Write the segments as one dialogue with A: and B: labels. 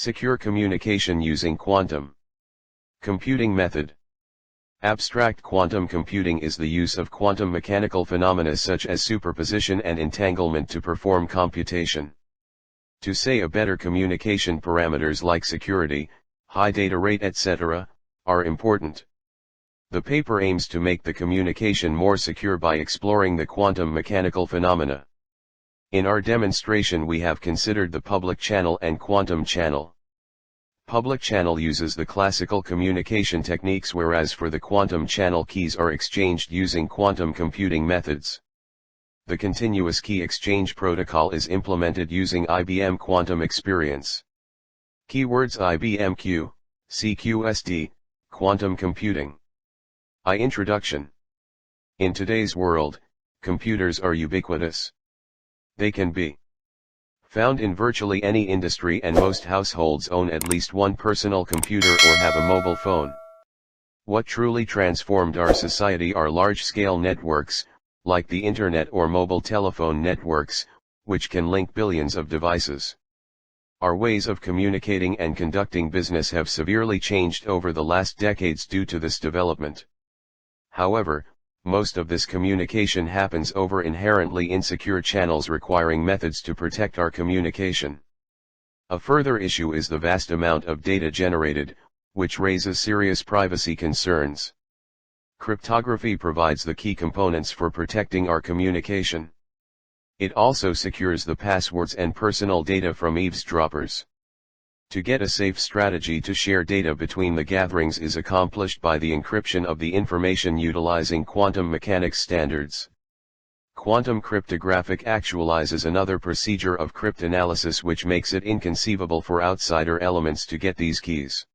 A: Secure communication using quantum computing method. Abstract quantum computing is the use of quantum mechanical phenomena such as superposition and entanglement to perform computation. To say a better, communication parameters like security, high data rate etc., are important. The paper aims to make the communication more secure by exploring the quantum mechanical phenomena. In our demonstration we have considered the public channel and quantum channel. Public channel uses the classical communication techniques, whereas for the quantum channel keys are exchanged using quantum computing methods. The continuous key exchange protocol is implemented using IBM Quantum experience. Keywords: IBM Q, CQSD, quantum computing. Introduction. In today's world, computers are ubiquitous. They can be found in virtually any industry, and most households own at least one personal computer or have a mobile phone. What truly transformed our society are large-scale networks, like the internet or mobile telephone networks, which can link billions of devices. Our ways of communicating and conducting business have severely changed over the last decades due to this development. However, most of this communication happens over inherently insecure channels, requiring methods to protect our communication. A further issue is the vast amount of data generated, which raises serious privacy concerns. Cryptography provides the key components for protecting our communication. It also secures the passwords and personal data from eavesdroppers. To get a safe strategy to share data between the gatherings is accomplished by the encryption of the information utilizing quantum mechanics standards. Quantum cryptographic actualizes another procedure of cryptanalysis, which makes it inconceivable for outsider elements to get these keys.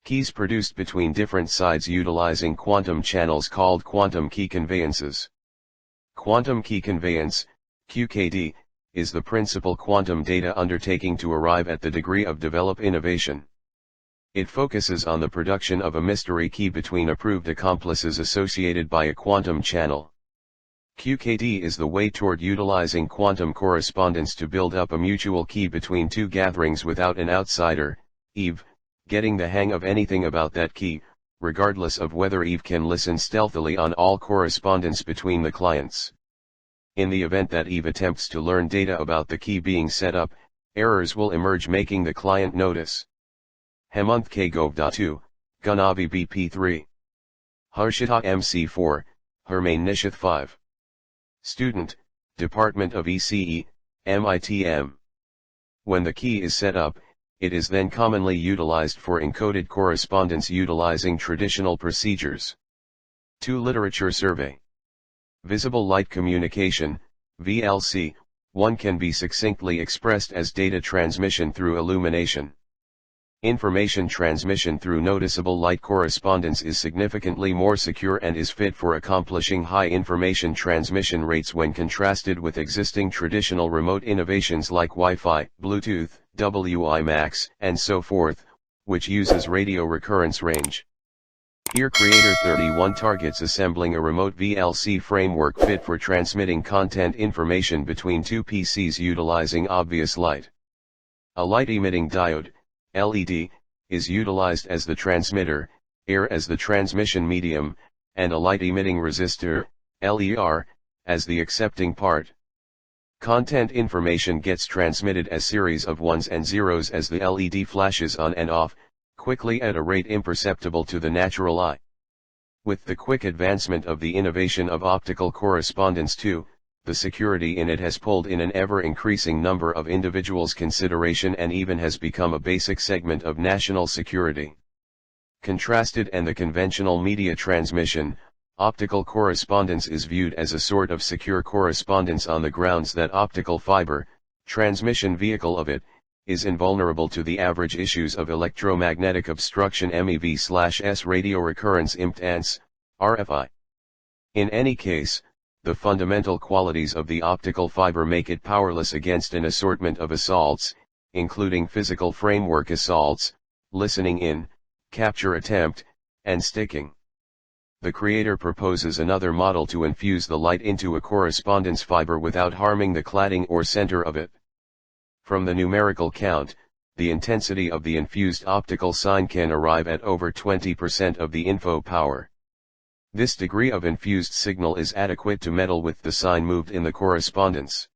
A: Keys produced between different sides utilizing quantum channels called quantum key conveyances. Quantum key conveyance, QKD, is the principal quantum data undertaking to arrive at the degree of develop innovation. It focuses on the production of a mystery key between approved accomplices associated by a quantum channel. QKD is the way toward utilizing quantum correspondence to build up a mutual key between two gatherings without an outsider, Eve, getting the hang of anything about that key, regardless of whether Eve can listen stealthily on all correspondence between the clients. In the event that Eve attempts to learn data about the key being set up, errors will emerge, making the client notice. Hemanth K. Gowda 2, Ganavi BP 3. Harshitha MC 4, Hurmain Nishath 5. Student, Department of ECE, MITM. When the key is set up, it is then commonly utilized for encoded correspondence utilizing traditional procedures. 2. Literature survey. Visible light communication, VLC, 1 can be succinctly expressed as data transmission through illumination. Information transmission through noticeable light correspondence is significantly more secure and is fit for accomplishing high information transmission rates when contrasted with existing traditional remote innovations like Wi-Fi, Bluetooth, WiMAX, and so forth, which uses radio recurrence range. Here Creator 31 targets assembling a remote VLC framework fit for transmitting content information between two PCs utilizing obvious light. A light-emitting diode, LED, is utilized as the transmitter, air as the transmission medium, and a light-emitting resistor, LER, as the accepting part. Content information gets transmitted as series of ones and zeros as the LED flashes on and off, quickly at a rate imperceptible to the natural eye. With the quick advancement of the innovation of optical correspondence too, the security in it has pulled in an ever-increasing number of individuals' consideration and even has become a basic segment of national security. Contrasted and the conventional media transmission, optical correspondence is viewed as a sort of secure correspondence on the grounds that optical fiber, transmission vehicle of it, is invulnerable to the average issues of electromagnetic obstruction MEV/S radio recurrence impedance, RFI. In any case, the fundamental qualities of the optical fiber make it powerless against an assortment of assaults, including physical framework assaults, listening in, capture attempt, and sticking. The creator proposes another model to infuse the light into a correspondence fiber without harming the cladding or center of it. From the numerical count, the intensity of the infused optical sign can arrive at over 20% of the info power. This degree of infused signal is adequate to meddle with the sign moved in the correspondence.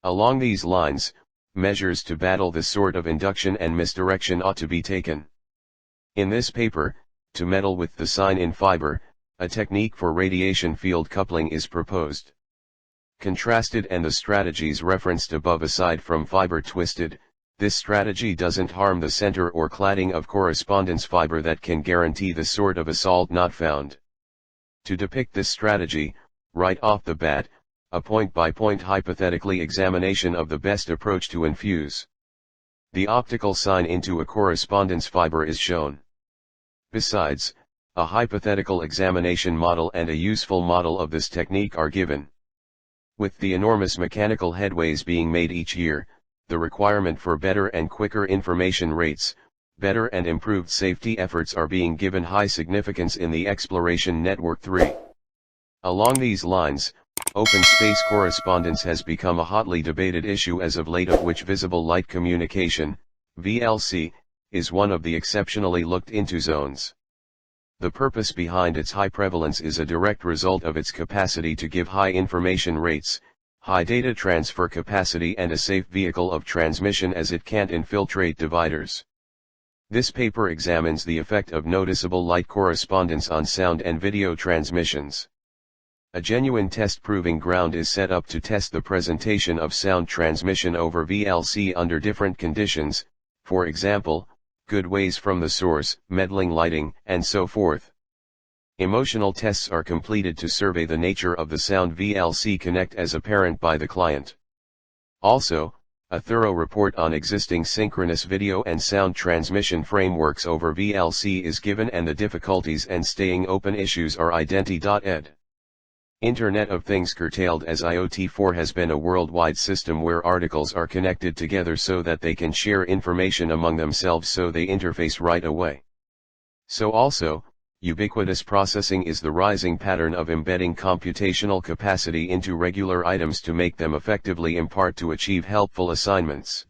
A: Along these lines, measures to battle this sort of induction and misdirection ought to be taken. In this paper, to meddle with the sign in fiber, a technique for radiation field coupling is proposed. Contrasted and the strategies referenced above aside from fiber twisted, this strategy doesn't harm the center or cladding of correspondence fiber that can guarantee the sort of assault not found. To depict this strategy, right off the bat, a point-by-point hypothetically examination of the best approach to infuse the optical sign into a correspondence fiber is shown. Besides, a hypothetical examination model and a useful model of this technique are given. With the enormous mechanical headways being made each year, the requirement for better and quicker information rates, better and improved safety efforts are being given high significance in the Exploration Network 3. Along these lines, open space correspondence has become a hotly debated issue as of late, of which visible light communication, VLC, is one of the exceptionally looked into zones. The purpose behind its high prevalence is a direct result of its capacity to give high information rates, high data transfer capacity and a safe vehicle of transmission as it can't infiltrate dividers. This paper examines the effect of noticeable light correspondence on sound and video transmissions. A genuine test proving ground is set up to test the presentation of sound transmission over VLC under different conditions, for example, good waves from the source, meddling lighting, and so forth. Emotional tests are completed to survey the nature of the sound VLC connect as apparent by the client. Also, a thorough report on existing synchronous video and sound transmission frameworks over VLC is given, and the difficulties and staying open issues are identi.ed. Internet of Things curtailed as IoT4 has been a worldwide system where articles are connected together so that they can share information among themselves, so they interface right away. So also, ubiquitous processing is the rising pattern of embedding computational capacity into regular items to make them effectively impart to achieve helpful assignments.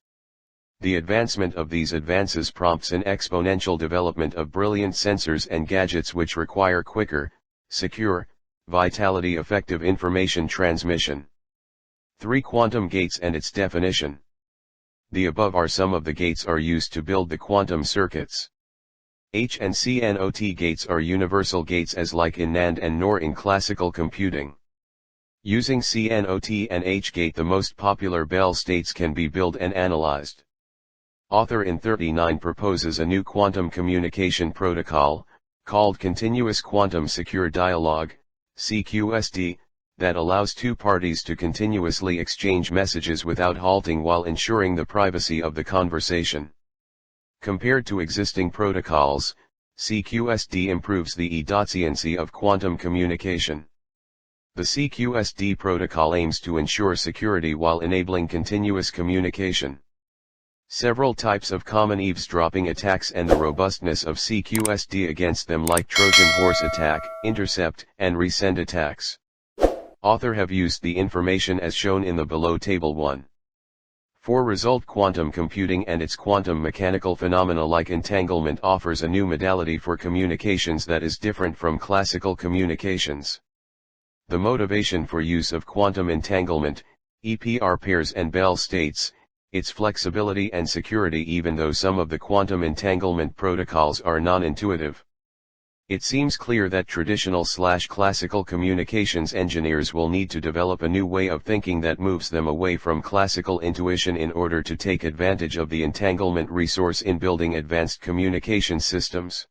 A: The advancement of these advances prompts an exponential development of brilliant sensors and gadgets which require quicker, secure, vitality effective information transmission. 3. Quantum gates and its definition. The above are some of the gates are used to build the quantum circuits. H and CNOT gates are universal gates as like in NAND and NOR in classical computing. Using CNOT and H gate, the most popular Bell states can be built and analyzed. Author in 39 proposes a new quantum communication protocol, called Continuous Quantum Secure Dialogue, CQSD, that allows two parties to continuously exchange messages without halting while ensuring the privacy of the conversation. Compared to existing protocols, CQSD improves the efficiency of quantum communication. The CQSD protocol aims to ensure security while enabling continuous communication. Several types of common eavesdropping attacks and the robustness of CQSD against them, like Trojan horse attack, intercept, and resend attacks. Author have used the information as shown in the below table 1. For result, quantum computing and its quantum mechanical phenomena like entanglement offers a new modality for communications that is different from classical communications. The motivation for use of quantum entanglement, EPR pairs and Bell states, its flexibility and security, even though some of the quantum entanglement protocols are non-intuitive. It seems clear that traditional/classical communications engineers will need to develop a new way of thinking that moves them away from classical intuition in order to take advantage of the entanglement resource in building advanced communication systems.